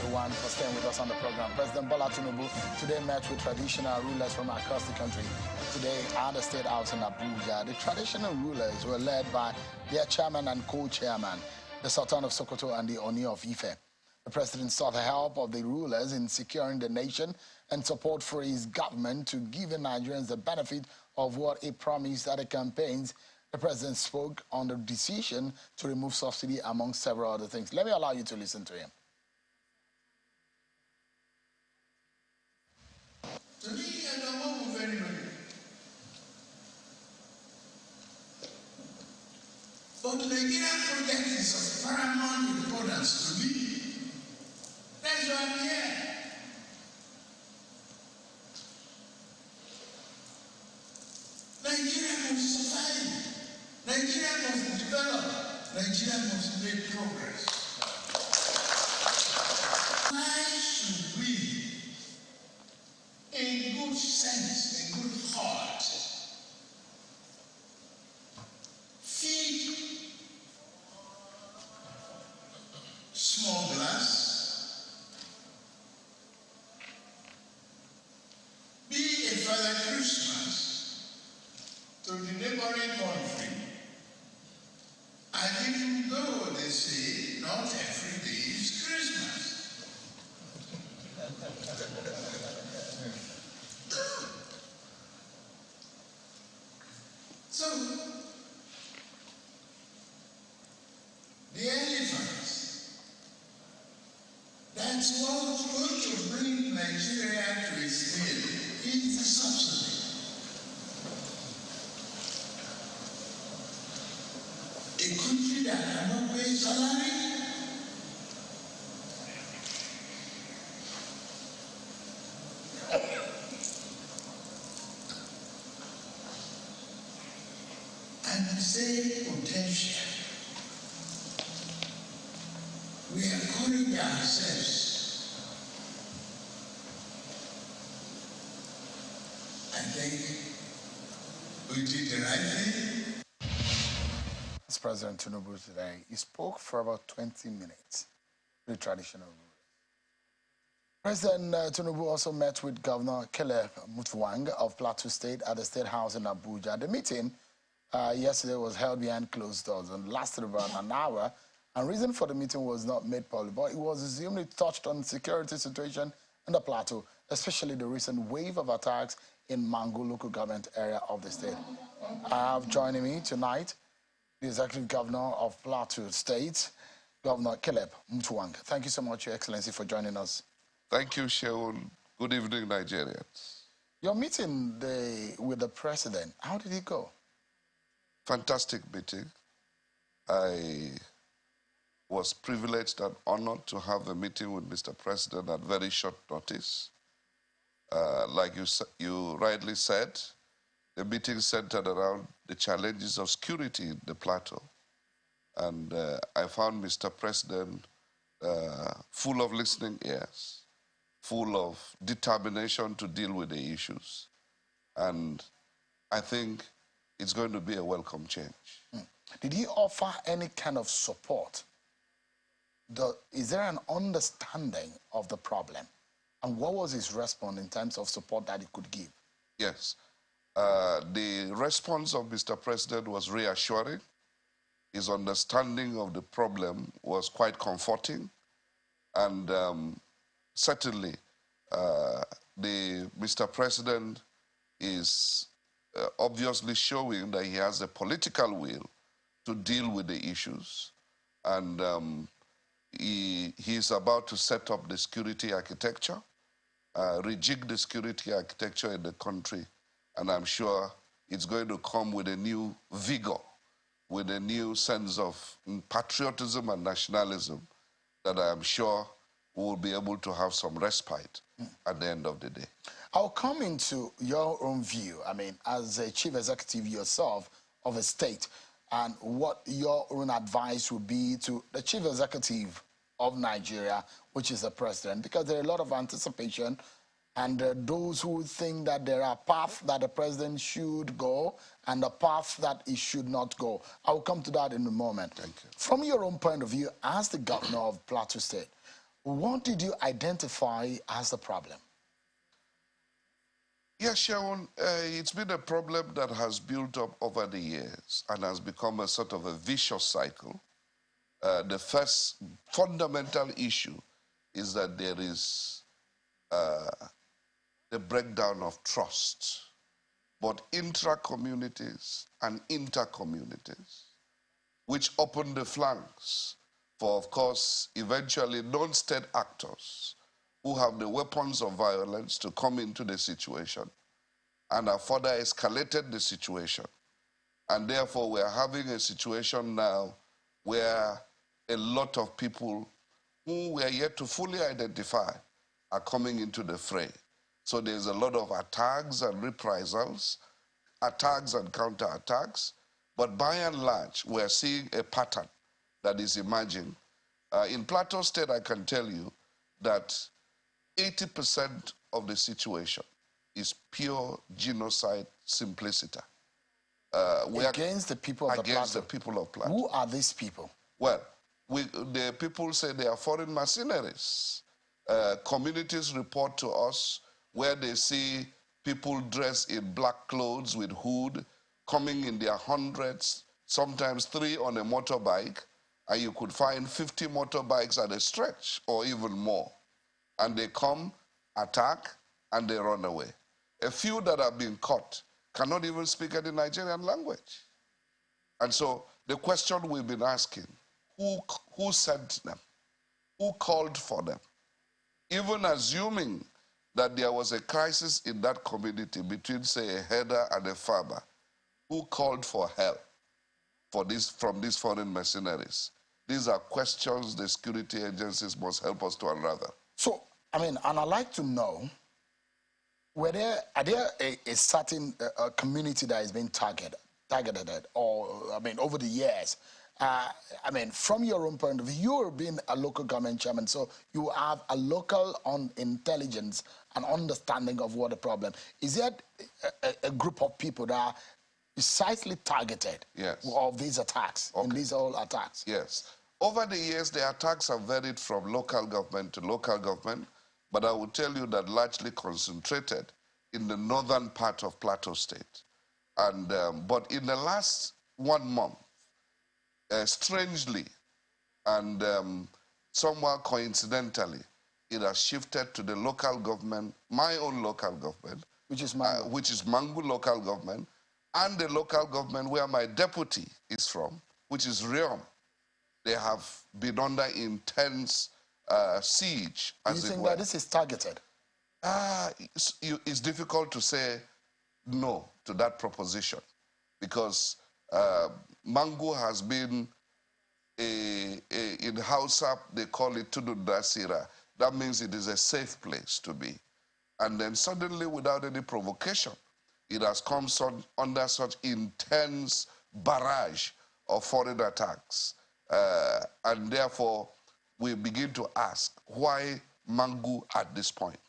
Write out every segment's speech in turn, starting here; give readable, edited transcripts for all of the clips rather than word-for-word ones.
everyone, for staying with us on the program. President Bola Tinubu today met with traditional rulers from across the country. Today at the State House in Abuja, the traditional rulers were led by their chairman and co-chairman, the Sultan of Sokoto and the Oni of Ife. The president sought the help of the rulers in securing the nation and support for his government to give the Nigerians the benefit of what he promised at the campaigns. The president spoke on the decision to remove subsidy, among several other things. Let me allow you to listen to him. To me, I don't want to very many. But the Nigerian project is of paramount importance to me. That's why I'm here. Nigeria must survive. Nigeria must develop. Nigeria must make progress. Why should we, in good sense, in good heart, feed smugglers, be a Father Christmas to the neighboring country, and even though they say not every day is Christmas. So, the elephants, that's what's going to bring Nigeria to its heel, is the subsidy. A country that cannot pay salary, and the same potential. We encourage ourselves. I think we did the right thing. That's President Tinubu today. He spoke for about 20 minutes, the traditional rulers. President Tinubu also met with Governor Mutfwang of Plateau State at the State House in Abuja. The meeting yesterday was held behind closed doors and lasted about an hour. And reason for the meeting was not made public, but it was assumed it touched on the security situation in the Plateau, especially the recent wave of attacks in Mango local government area of the state. I have joining me tonight the Executive Governor of Plateau State, Governor Mutfwang. Thank you so much, Your Excellency, for joining us. Thank you, Sheol. Good evening, Nigerians. Your meeting with the president, how did it go? Fantastic meeting. I was privileged and honored to have a meeting with Mr. President at very short notice. Like you rightly said, the meeting centered around the challenges of security in the Plateau. And I found Mr. President full of listening ears, full of determination to deal with the issues. And I think it's going to be a welcome change. Did he offer any kind of support? Is there an understanding of the problem? And what was his response in terms of support that he could give? Yes. The response of Mr. President was reassuring. His understanding of the problem was quite comforting. And certainly, Mr. President is obviously showing that he has a political will to deal with the issues. And he is about to set up the security architecture, rejig the security architecture in the country. And I'm sure it's going to come with a new vigor, with a new sense of patriotism and nationalism that I'm sure we will be able to have some respite at the end of the day. I'll come into your own view, I mean, as a chief executive yourself of a state, and what your own advice would be to the chief executive of Nigeria, which is the president, because there are a lot of anticipation, and those who think that there are paths that the president should go and the paths that he should not go. I'll come to that in a moment. Thank you. From your own point of view, as the governor of Plateau State, What did you identify as the problem? Yes, Sharon, it's been a problem that has built up over the years and has become a sort of a vicious cycle. The first fundamental issue is that there is the breakdown of trust, both intra-communities and inter-communities, which open the flanks for, of course, eventually non-state actors who have the weapons of violence to come into the situation and have further escalated the situation. And therefore, we are having a situation now where a lot of people who we are yet to fully identify are coming into the fray. So there's a lot of attacks and reprisals, attacks and counterattacks, but by and large, we're seeing a pattern that is emerging. In Plateau State, I can tell you that 80% of the situation is pure genocide simplicity. Against the people of the Plateau? Against the people of Plateau. Who are these people? Well, the people say they are foreign mercenaries. Communities report to us where they see people dressed in black clothes with hood, coming in their hundreds, sometimes 3 on a motorbike, and you could find 50 motorbikes at a stretch or even more. And they come, attack, and they run away. A few that have been caught cannot even speak any Nigerian language. And so the question we've been asking, who sent them? Who called for them? Even assuming that there was a crisis in that community between, say, a herder and a farmer, who called for help from these foreign mercenaries? These are questions the security agencies must help us to unravel. So, I mean, and I'd like to know, are there a certain community that is being targeted, or, I mean, over the years? I mean, from your own point of view, you're being a local government chairman, so you have a local intelligence and understanding of what the problem is. There a group of people that are precisely targeted of these attacks, in these all attacks? Yes. Over the years, the attacks have varied from local government to local government, but I will tell you that largely concentrated in the northern part of Plateau State. And, but in the last 1 month, strangely and somewhat coincidentally, it has shifted to the local government, my own local government, which is Mangu, Mangu local government, and the local government where my deputy is from, which is Riom. They have been under intense siege, as it were. Do you think that this is targeted? It's difficult to say no to that proposition because Mangu has been in Hausa, they call it Tudundasira. That means it is a safe place to be. And then suddenly, without any provocation, it has come under such intense barrage of foreign attacks. And therefore, we begin to ask, why Mangu at this point?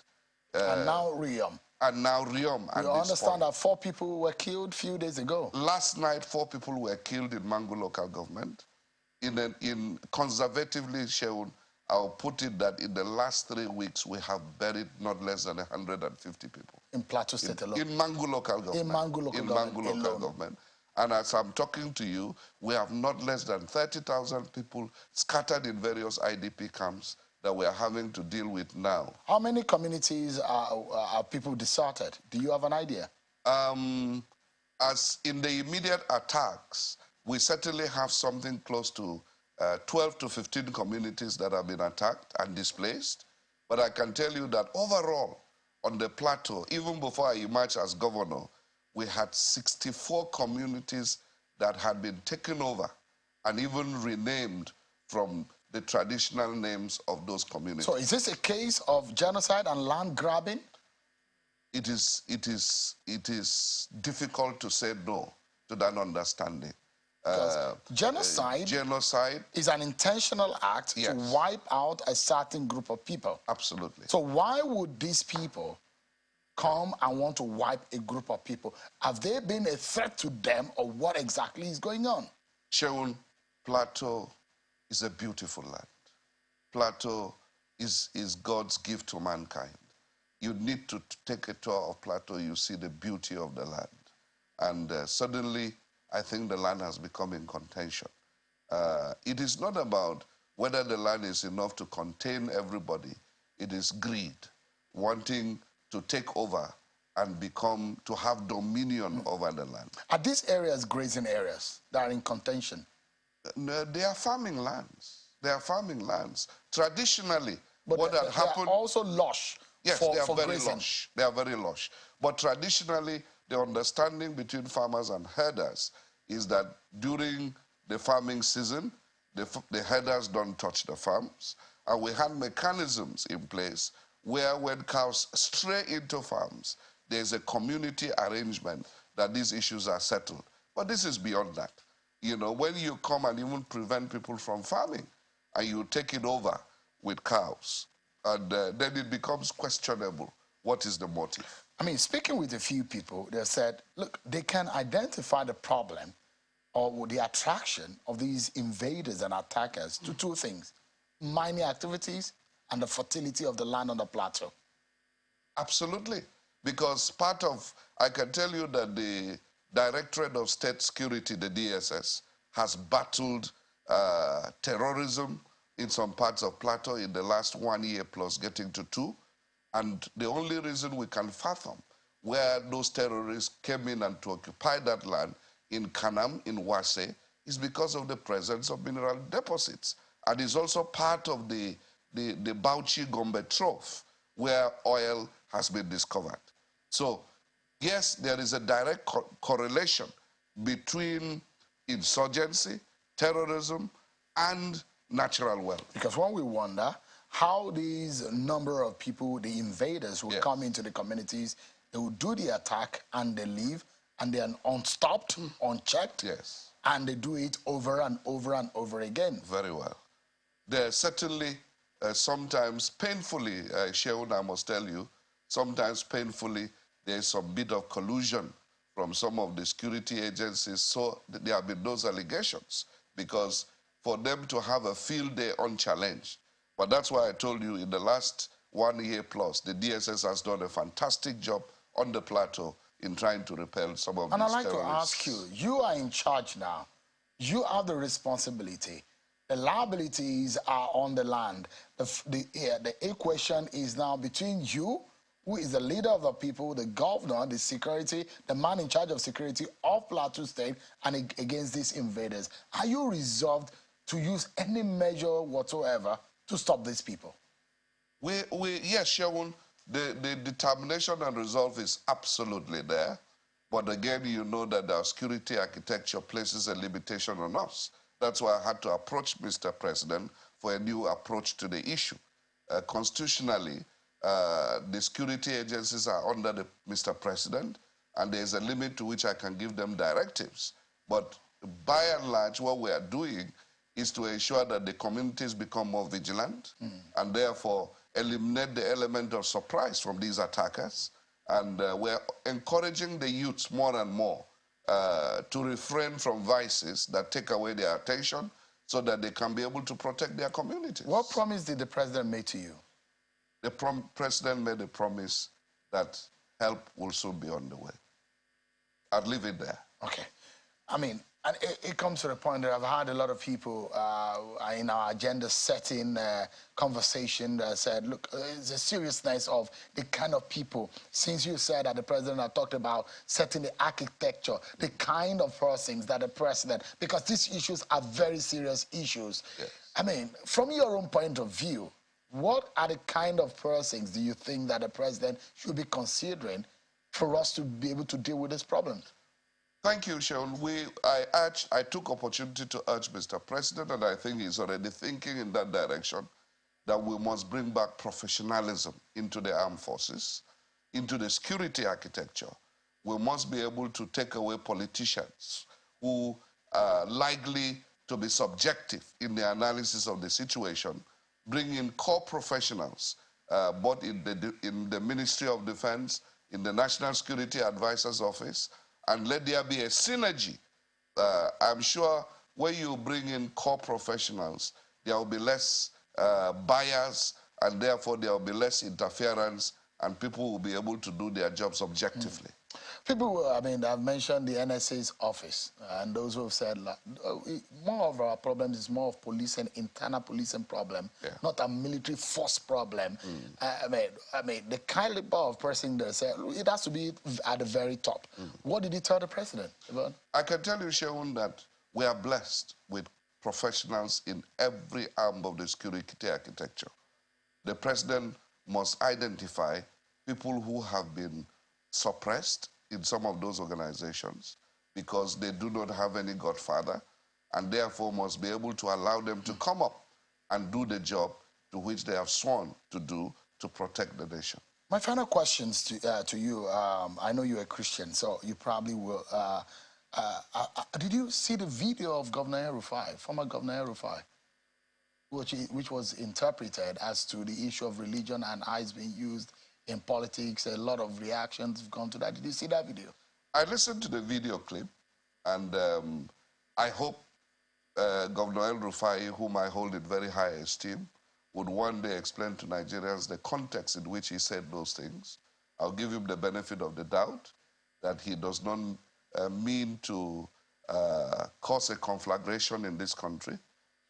And now Riom. And now Riom at this point. You understand that 4 people were killed a few days ago? Last night, 4 people were killed in Mangu local government. In conservatively shown, I'll put it that in the last 3 weeks, we have buried not less than 150 people. In Plateau State alone? In Mangu local government. In Mangu local government. And as I'm talking to you, we have not less than 30,000 people scattered in various IDP camps that we are having to deal with now. How many communities are people deserted? Do you have an idea? As in the immediate attacks, we certainly have something close to 12 to 15 communities that have been attacked and displaced. But I can tell you that overall, on the plateau, even before I emerged as governor, we had 64 communities that had been taken over and even renamed from the traditional names of those communities. So is this a case of genocide and land grabbing? It is difficult to say no to that understanding. Genocide is an intentional act to wipe out a certain group of people. Absolutely. So why would these people come and want to wipe a group of people? Have they been a threat to them, or what exactly is going on? Sheun, Plateau is a beautiful land. Plateau is God's gift to mankind. You need to take a tour of Plateau, you see the beauty of the land. And suddenly, I think the land has become in contention. It is not about whether the land is enough to contain everybody. It is greed, wanting to take over and to have dominion over the land. Are these areas grazing areas that are in contention? No, they are farming lands. They are farming lands. Traditionally, But what had happened... They are also lush. Yes, they are for very grazing. lush. They are very lush. But traditionally, the understanding between farmers and herders is that during the farming season, the herders don't touch the farms. And we had mechanisms in place where when cows stray into farms, there's a community arrangement that these issues are settled. But this is beyond that. You know, when you come and even prevent people from farming, and you take it over with cows, and then it becomes questionable. What is the motive? I mean, speaking with a few people, they said, look, they can identify the problem or the attraction of these invaders and attackers to two things: mining activities and the fertility of the land on the plateau. Absolutely. Because I can tell you that the Directorate of State Security, the DSS, has battled terrorism in some parts of Plateau in the last 1 year plus, getting to 2. And the only reason we can fathom where those terrorists came in and to occupy that land in Kanam, in Wase, is because of the presence of mineral deposits. And it's also part of the Bauchi Gombe Trough, where oil has been discovered. So, yes, there is a direct correlation between insurgency, terrorism, and natural wealth. Because when we wonder how these number of people, the invaders, will come into the communities, they will do the attack and they leave, and they are unstopped, unchecked, and they do it over and over and over again. Very well. There certainly, sometimes painfully, Sheun, I must tell you, sometimes painfully, there's some bit of collusion from some of the security agencies, so there have been those allegations, because for them to have a field day unchallenged. But that's why I told you in the last 1 year plus, the DSS has done a fantastic job on the plateau in trying to repel some of these terrorists. And I'd like to ask you, you are in charge now. You have the responsibility. The liabilities are on the land. The equation is now between you, who is the leader of the people, the governor, the security, the man in charge of security of Plateau State, and against these invaders. Are you resolved to use any measure whatsoever to stop these people? Yes, Sheun, the determination and resolve is absolutely there. But again, you know that our security architecture places a limitation on us. That's why I had to approach Mr. President for a new approach to the issue. Constitutionally, the security agencies are under Mr. President, and there's a limit to which I can give them directives. But by and large, what we are doing is to ensure that the communities become more vigilant and therefore eliminate the element of surprise from these attackers. And we're encouraging the youths more and more to refrain from vices that take away their attention so that they can be able to protect their communities. What promise did the president make to you? The president made a promise that help will soon be on the way. I'd leave it there. Okay. I mean, and it comes to the point that I've had a lot of people in our agenda-setting conversation that said, look, it's the seriousness of the kind of people, since you said that the president had talked about setting the architecture, the kind of persons that the president, because these issues are very serious issues. Yes. I mean, from your own point of view, what are the kind of persons do you think that the president should be considering for us to be able to deal with this problem? Thank you, Sheun. I took opportunity to urge Mr. President, and I think he's already thinking in that direction, that we must bring back professionalism into the armed forces, into the security architecture. We must be able to take away politicians who are likely to be subjective in the analysis of the situation, bring in core professionals, both in the Ministry of Defense, in the National Security Advisor's Office, and let there be a synergy. I'm sure when you bring in core professionals, there will be less bias and therefore there will be less interference, and people will be able to do their jobs objectively. People will, I mean, I've mentioned the NSA's office, and those who have said like, more of our problems is more of policing, internal policing problem, not a military force problem. I mean, the caliber of person they said it has to be at the very top. What did he tell the president about? I can tell you, Sheun, that we are blessed with professionals in every arm of the security architecture. The president must identify people who have been suppressed in some of those organizations because they do not have any godfather, and therefore must be able to allow them to come up and do the job to which they have sworn to do to protect the nation. My final questions to you, I know you're a Christian, so you probably will. Did you see the video of Governor El-Rufai, former Governor El-Rufai, which was interpreted as to the issue of religion and ICE being used in politics? A lot of reactions have gone to that. Did you see that video? I listened to the video clip, and I hope Governor El-Rufai, whom I hold in very high esteem, would one day explain to Nigerians the context in which he said those things. I'll give him the benefit of the doubt that he does not mean to cause a conflagration in this country.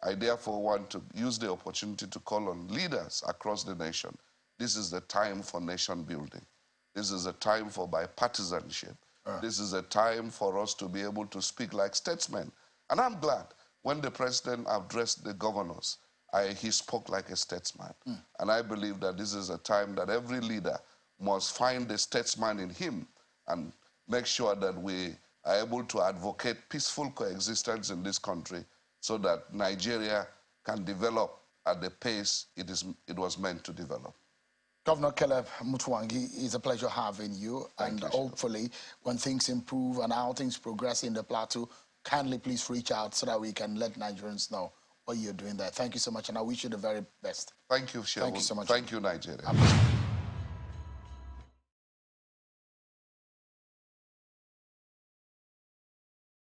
I therefore want to use the opportunity to call on leaders across the nation. This is the time for nation building. This is a time for bipartisanship. This is a time for us to be able to speak like statesmen. And I'm glad when the president addressed the governors, he spoke like a statesman. And I believe that this is a time that every leader must find the statesman in him and make sure that we are able to advocate peaceful coexistence in this country so that Nigeria can develop at the pace it was meant to develop. Governor Caleb Mutfwang, it's a pleasure having you. Thank you, hopefully, when things improve and how things progress in the Plateau, kindly please reach out so that we can let Nigerians know what you're doing there. Thank you so much, and I wish you the very best. Thank you, Shehu. Thank you so much. Thank you, Nigeria.